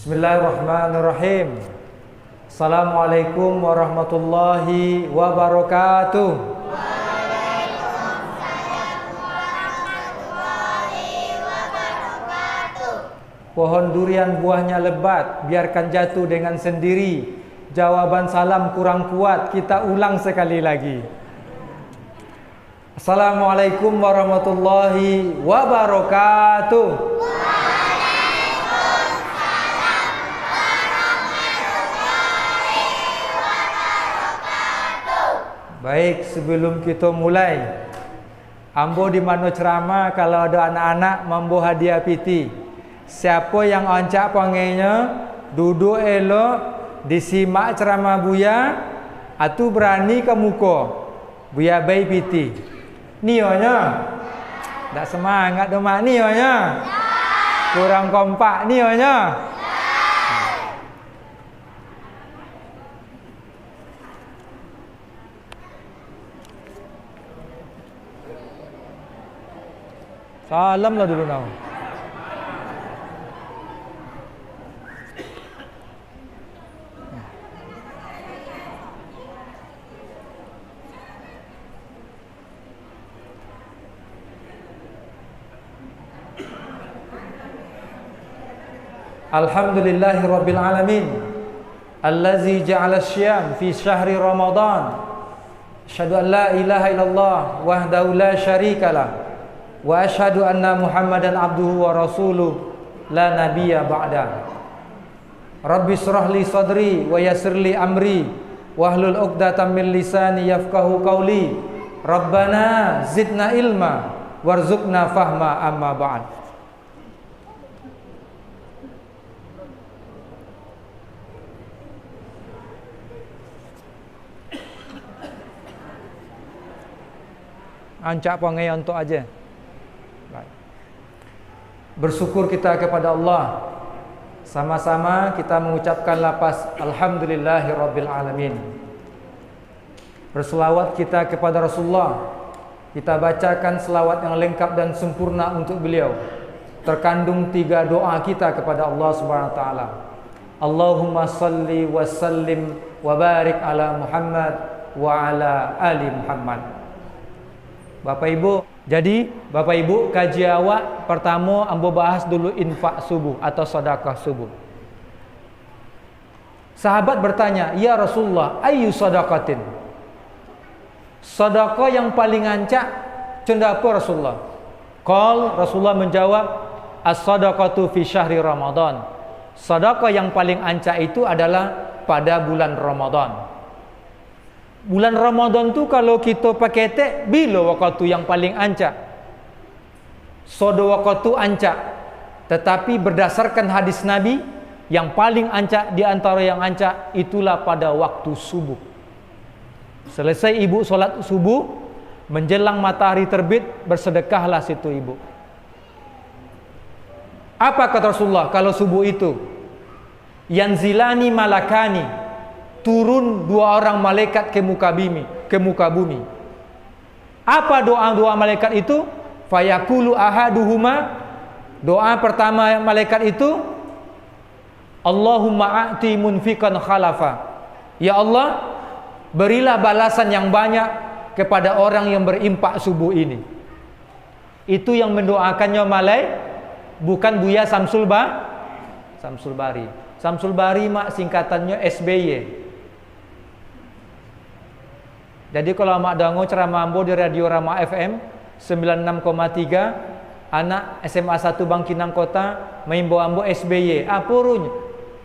Bismillahirrahmanirrahim. Assalamualaikum warahmatullahi wabarakatuh. Waalaikumsalam warahmatullahi wabarakatuh. Pohon durian buahnya lebat, biarkan jatuh dengan sendiri. Jawaban salam kurang kuat, kita ulang sekali lagi. Assalamualaikum warahmatullahi wabarakatuh. Baik, sebelum kita mulai, ambo di mano ceramah kalau ada anak-anak mambo hadiah piti. Siapa yang oncak pangainya, duduk elok, disimak ceramah Buya, atu berani ke muka. Buya bay piti. Nionya, tak semangat dong mak nionya. Kurang kompak nionya. Salam lah dulu nama. Alhamdulillahirabbil alamin. Allazi ja'ala syiyam fi syahri Ramadan. Asyhadu an la ilaha illallah wahdahu la syarikalah. Wa asyhadu anna Muhammadan abduhu wa rasuluh la nabiyya ba'da. Rabbi shrah li sadri wa yassir li amri wahlul 'uqdatam min lisani yafqahu qawli. Rabbana zidna ilma warzuqna fahma amma ba'd. Ancak pangai untuk aja. Bersyukur kita kepada Allah. Sama-sama kita mengucapkan lafaz alhamdulillahirabbil alamin. Berselawat kita kepada Rasulullah. Kita bacakan selawat yang lengkap dan sempurna untuk beliau. Terkandung 3 doa kita kepada Allah Subhanahu wa taala. Allahumma shalli wa sallim wa barik ala Muhammad wa ala ali Muhammad. Bapak Ibu, jadi Bapak Ibu, kaji awak pertama ambo bahas dulu infak subuh atau sedekah subuh. Sahabat bertanya, "Ya Rasulullah, ayyu sadaqatin?" Sedekah yang paling ancak cenda apa Rasulullah? Rasulullah menjawab, "As-sadaqatu fi syahri Ramadan." Sedekah yang paling ancak itu adalah pada bulan Ramadan. Bulan Ramadan tu kalau kita pakai tek, bila waktu yang paling ancak? Sodo waktu ancak. Tetapi berdasarkan hadis Nabi, yang paling ancak di antara yang ancak itulah pada waktu subuh. Selesai ibu solat subuh, menjelang matahari terbit, bersedekahlah situ ibu. Apa kata Rasulullah kalau subuh itu? Yanzilani malakani, turun 2 orang malaikat ke muka bumi. Apa doa malaikat itu? Fayaqulu ahaduhuma, doa pertama malaikat itu, Allahumma a'ti munfiqan khalafa. Ya Allah, berilah balasan yang banyak kepada orang yang berimpak subuh ini. Itu yang mendoakannya bukan Buya Samsul Bari. Samsul Bari mak singkatannya SBY. Jadi kalau mak dango ceramah ambo di Radio Rama FM 96,3, anak SMA 1 Bangkinang Kota maimbo ambo SBY. Apurunya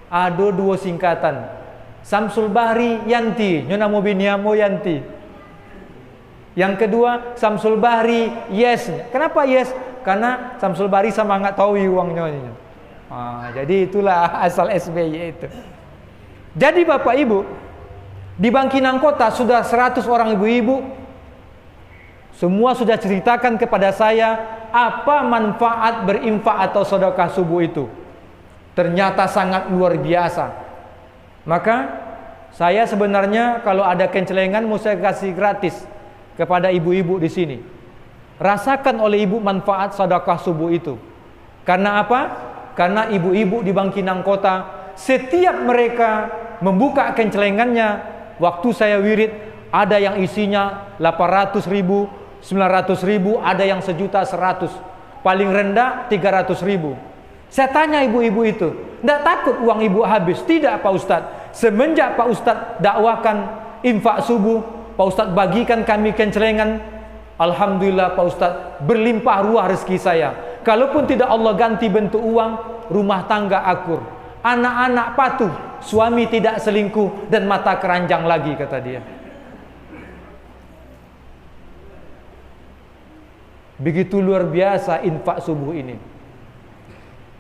ada 2 singkatan. Samsul Bahri Yanti, nyona mo biniamo Yanti. Yang kedua Samsul Bahri Yes. Kenapa Yes? Karena Samsul Bahri sama enggak tahu uangnya. Jadi itulah asal SBY itu. Jadi Bapak Ibu, di Bangkinang Kota sudah 100 orang ibu-ibu. Semua sudah ceritakan kepada saya apa manfaat berinfak atau sedekah subuh itu. Ternyata sangat luar biasa. Maka saya sebenarnya kalau ada kencelengan mau saya kasih gratis kepada ibu-ibu di sini. Rasakan oleh ibu manfaat sedekah subuh itu. Karena apa? Karena ibu-ibu di Bangkinang Kota, setiap mereka membuka kencelengannya, waktu saya wirid, ada yang isinya 800 ribu, 900 ribu, ada yang 1.100.000. Paling rendah 300 ribu. Saya tanya ibu-ibu itu, tidak takut uang ibu habis? Tidak Pak Ustadz. Semenjak Pak Ustadz dakwakan infak subuh, Pak Ustadz bagikan kami kencelengan, alhamdulillah Pak Ustadz, berlimpah ruah rezeki saya. Kalaupun tidak Allah ganti bentuk uang, rumah tangga akur, anak-anak patuh, suami tidak selingkuh, dan mata keranjang lagi, kata dia. Begitu luar biasa infak subuh ini.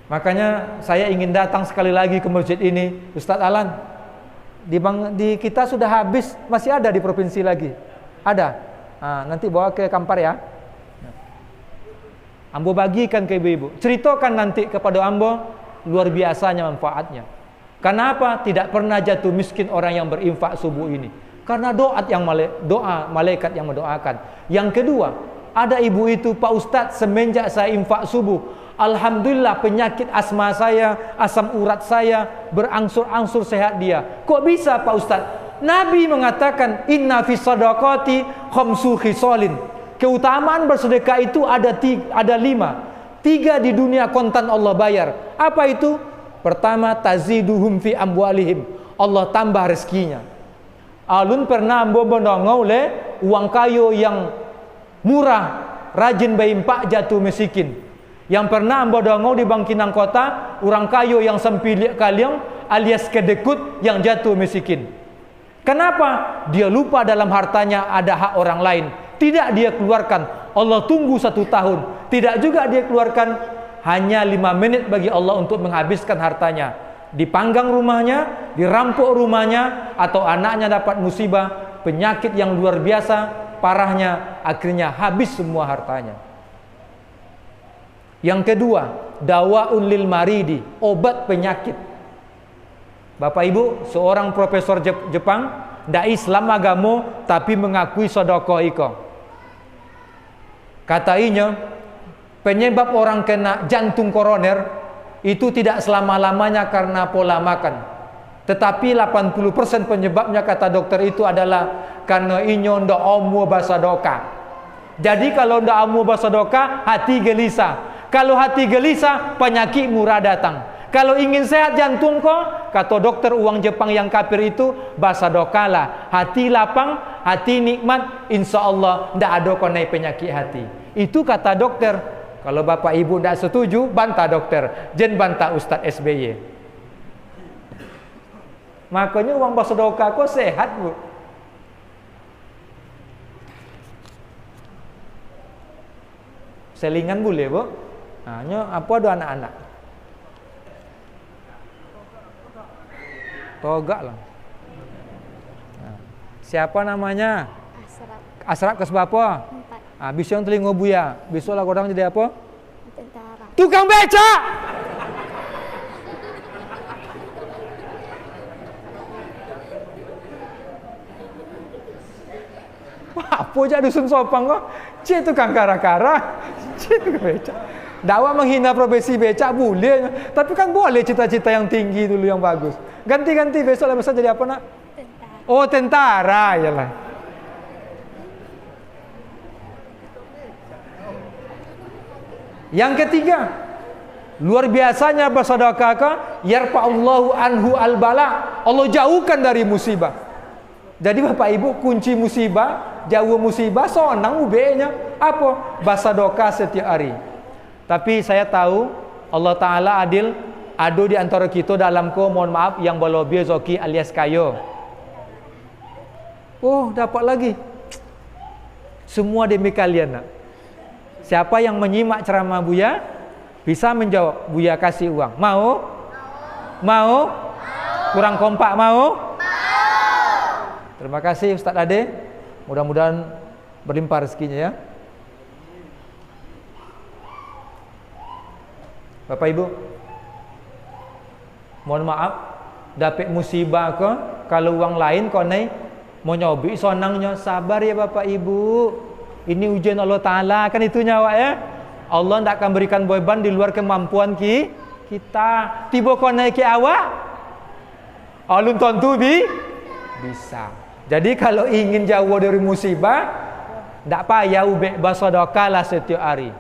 Makanya saya ingin datang sekali lagi ke masjid ini. Ustadz Alan, di kita sudah habis, masih ada di provinsi lagi? Ada. Nanti bawa ke Kampar ya. Ambo bagikan ke ibu-ibu. Ceritakan nanti kepada Ambo, luar biasanya manfaatnya. Kenapa tidak pernah jatuh miskin orang yang berinfak subuh ini? Karena doa malaikat yang mendoakan. Yang kedua, ada ibu itu, Pak Ustadz, semenjak saya infak subuh, alhamdulillah penyakit asma saya, asam urat saya berangsur-angsur sehat dia. Kok bisa Pak Ustadz? Nabi mengatakan, inna fis sadaqati khamsu khisalin. Keutamaan bersedekah itu ada 5. 3 di dunia kontan Allah bayar. Apa itu? Pertama, taziduhum fi amwalihim. Allah tambah rezekinya. Alun pernah ambo bendongau le uang kayu yang murah, rajin bayi empak jatuh miskin. Yang pernah ambo dongau di Bangkinang Kota, orang kayu yang sempilik kalian alias kedekut yang jatuh miskin. Kenapa? Dia lupa dalam hartanya ada hak orang lain. Tidak dia keluarkan, Allah tunggu 1 tahun. Tidak juga dia keluarkan, hanya 5 menit bagi Allah untuk menghabiskan hartanya. Dipanggang rumahnya, dirampok rumahnya, atau anaknya dapat musibah, penyakit yang luar biasa, parahnya, akhirnya habis semua hartanya. Yang kedua, dawaun lil maridi, obat penyakit. Bapak Ibu, seorang profesor Jepang, ndak Islam agama tapi mengakui sedekah iko. Katanya, penyebab orang kena jantung koroner itu tidak selama-lamanya karena pola makan. Tetapi 80% penyebabnya, kata dokter, itu adalah karena inyo ndak omu basadoka. Jadi kalau ndak omu basadoka, hati gelisah. Kalau hati gelisah, penyakit murah datang. Kalau ingin sehat jantung kok, kata dokter uang Jepang yang kafir itu, basadokalah. Hati lapang, hati nikmat, insya Allah ndak ada konai penyakit hati. Itu kata dokter. Kalau Bapak Ibu ndak setuju, bantah dokter, jen bantah Ustadz SBY. Makanya uang basadoka kok sehat, Bu. Selingan boleh, Bu. Hanya apa ada anak-anak? Togak lah. Nah, siapa namanya? Asrap ke sebapa? 4. Besok yang telinga buya. Besok lah korang jadi apa? Tentara. Tukang beca. Apa aja dusun Sopang kok? Cik tukang kara-kara. Cik tukang beca. Dakwah menghina profesi becak boleh, tapi kan boleh cita-cita yang tinggi dulu yang bagus. Ganti-ganti besok lah besok jadi apa nak? Tentara. Oh tentara, yalah. Yang ketiga, luar biasanya bersedekah, yarfa'ullahu anhu al-bala. Allah jauhkan dari musibah. Jadi Bapak Ibu, kunci musibah, jauh musibah, sonang ubenya apa? Bersedekah setiap hari. Tapi saya tahu Allah Ta'ala adil. Ada di antara kita dalam mohon maaf yang berlobby zoki alias kayo. Oh dapat lagi. Semua demi kalian nak. Siapa yang menyimak ceramah Buya bisa menjawab, Buya kasih uang. Mau? Mau? Kurang kompak mau? Terima kasih Ustadz Ade. Mudah-mudahan berlimpah rezekinya ya. Bapak Ibu, mohon maaf, dapat musibah ke, kalau uang lain kau naik mau nyobi sonangnya, sabar ya Bapak Ibu. Ini ujian Allah Ta'ala, kan itu nyawa ya. Allah tidak akan berikan beban di luar kemampuan kita. Tiba kau naik ke awak, alun tentu bisa. Jadi kalau ingin jauh dari musibah, tak payah ubek bersedekah lah setiap hari.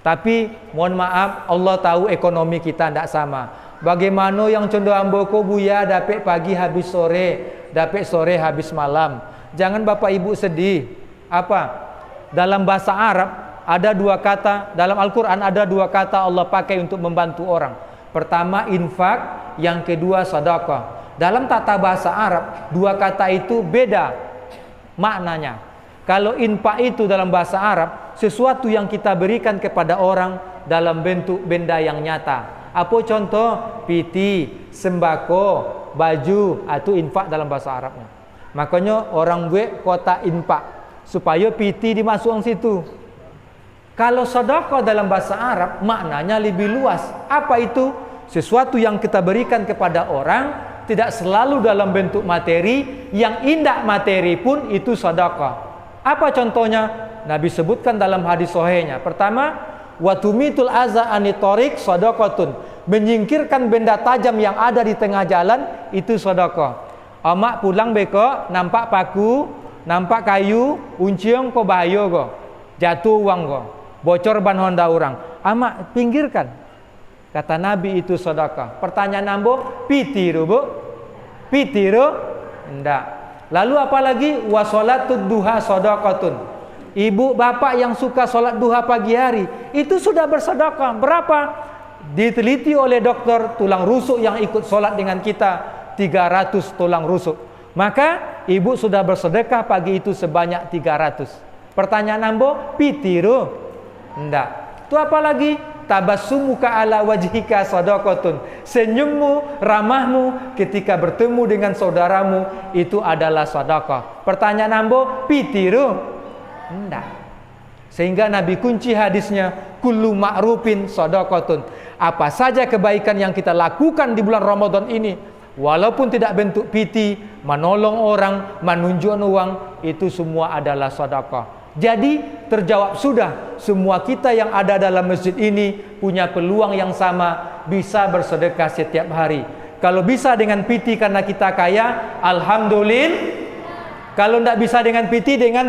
Tapi mohon maaf, Allah tahu ekonomi kita tak sama. Bagaimana yang condong amboko buya dapat pagi habis sore, dapat sore habis malam. Jangan bapak ibu sedih. Apa? Dalam bahasa Arab ada dua kata, dalam Al-Quran ada dua kata Allah pakai untuk membantu orang. Pertama infak, yang kedua sedekah. Dalam tata bahasa Arab dua kata itu beda maknanya. Kalau infak itu dalam bahasa Arab sesuatu yang kita berikan kepada orang dalam bentuk benda yang nyata. Apa contoh? Piti, sembako, baju, itu infak dalam bahasa Arabnya. Makanya orang buat kotak infak supaya piti dimasukkan situ. Kalau sedekah dalam bahasa Arab maknanya lebih luas. Apa itu? Sesuatu yang kita berikan kepada orang tidak selalu dalam bentuk materi, yang indah materi pun itu sedekah. Apa contohnya? Nabi sebutkan dalam hadis sahihnya. Pertama, watumitul aza anitorik sedekatun, menyingkirkan benda tajam yang ada di tengah jalan itu sedekah. Amak pulang beko nampak paku, nampak kayu, unciang ko bahaya ko, jatuh uang ko, bocor ban Honda orang. Amak pinggirkan. Kata Nabi itu sedekah. Pertanyaan ambo, pitiru bu? Pitiru? Enggak. Lalu apalagi wasolatud duha sedekatun. Ibu bapak yang suka sholat duha pagi hari itu sudah bersedekah. Berapa? Diteliti oleh dokter, tulang rusuk yang ikut sholat dengan kita 300 tulang rusuk. Maka ibu sudah bersedekah pagi itu sebanyak 300. Pertanyaan ambo, pitiru? Enggak. Itu apa lagi? Tabassumuka ala wajhika sadaqatun. Senyummu, ramahmu ketika bertemu dengan saudaramu itu adalah sedekah. Pertanyaan ambo, pitiru? Enggak. Sehingga Nabi kunci hadisnya, kullu ma'rufin shadaqatun. Apa saja kebaikan yang kita lakukan di bulan Ramadan ini, walaupun tidak bentuk piti, menolong orang, menunjukkan uang, itu semua adalah sedekah. Jadi terjawab sudah, semua kita yang ada dalam masjid ini punya peluang yang sama, bisa bersedekah setiap hari. Kalau bisa dengan piti karena kita kaya, alhamdulillah. Kalau tidak bisa dengan piti, dengan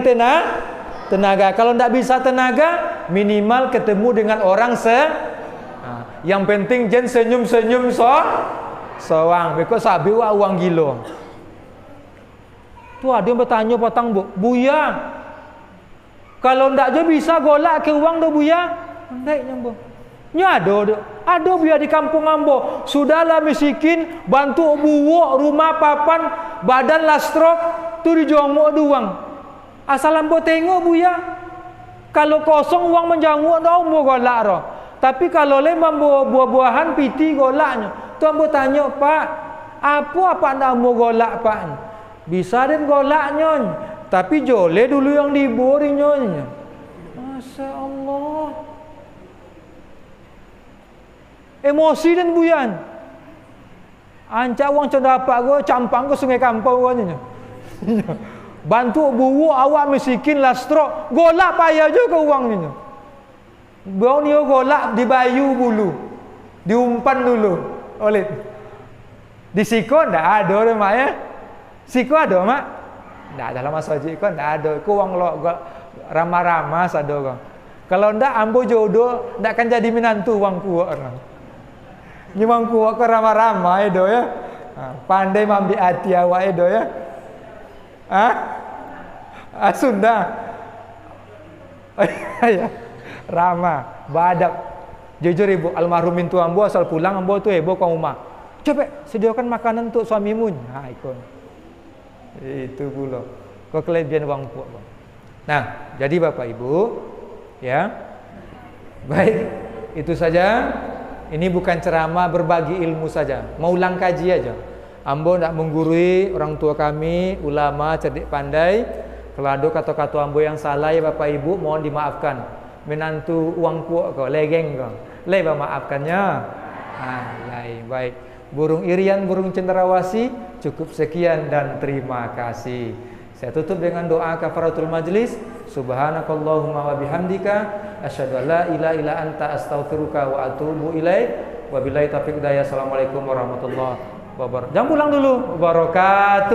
tenaga. Kalau tidak bisa tenaga, minimal ketemu dengan orang yang penting jen senyum-senyum soang. Beko sabi wa uang gilo. Tu ada yang bertanya patang buya, kalau tidak je bisa golak ke uang do buya. Ndai nyambo. Nya ada buya di kampung ambo. Sudahlah miskin, bantu buwok rumah papan, badan lastrok, tu dijongok uang. Asal ambo tengok buya, kalau kosong uang menjanguk dah ambo golak roh. Tapi kalau lemam buah-buahan piti golaknya, tu ambo tanya, Pak, apa anda ambo golak Pak? Bisa den golak nyon, tapi jole dulu yang dibori nyon. Masya Allah, emosi den buyan. Ancak uang dapat go campang go sungai kampau go nyon. Bantu buwu awak miskin lastro, golak payah juga uangnya. Bau ni golak di bayu bulu, diumpan dulu oleh. Di siko ndak ada mak ya? Siko ada mak? Ndak dalam masjid ko ndak ada. Ku uang lo ramah-ramah sado ko. Kalau ndak ambo jodoh ndak akan jadi menantu uang kuat orang. Ni uang kuat ko ramah-ramah edo ya. Pandai mambi hati awak edo ya. Sunda. Ya. Ramah, badap. Jujur ibu, almarhumin tu ambo asal pulang ambo tu heboh ke rumah. Coba sediakan makanan untuk suamimu. Ha ikon. Itu pula. Kau kelebihan wang puak. Nah, jadi Bapak Ibu, ya. Baik, itu saja. Ini bukan ceramah, berbagi ilmu saja. Mau ulang kaji aja. Ambo nak menggurui orang tua kami, ulama cerdik pandai. Kalau ada kata-kata ambo yang salah ya Bapak Ibu, mohon dimaafkan. Menantu uang kuak kau, legeng kau. Leba maafkannya. Baik. Burung irian, burung cenderawasih, cukup sekian dan terima kasih. Saya tutup dengan doa kafaratul majlis. Subhanakallahumma wa bihamdika asyhadu an la ilaha illa anta astaghfiruka wa atubu ilaik. Wabillahi taufiq hidayah. Assalamualaikum warahmatullahi wabarakatuh. Jangan pulang dulu. Wabarakatuh.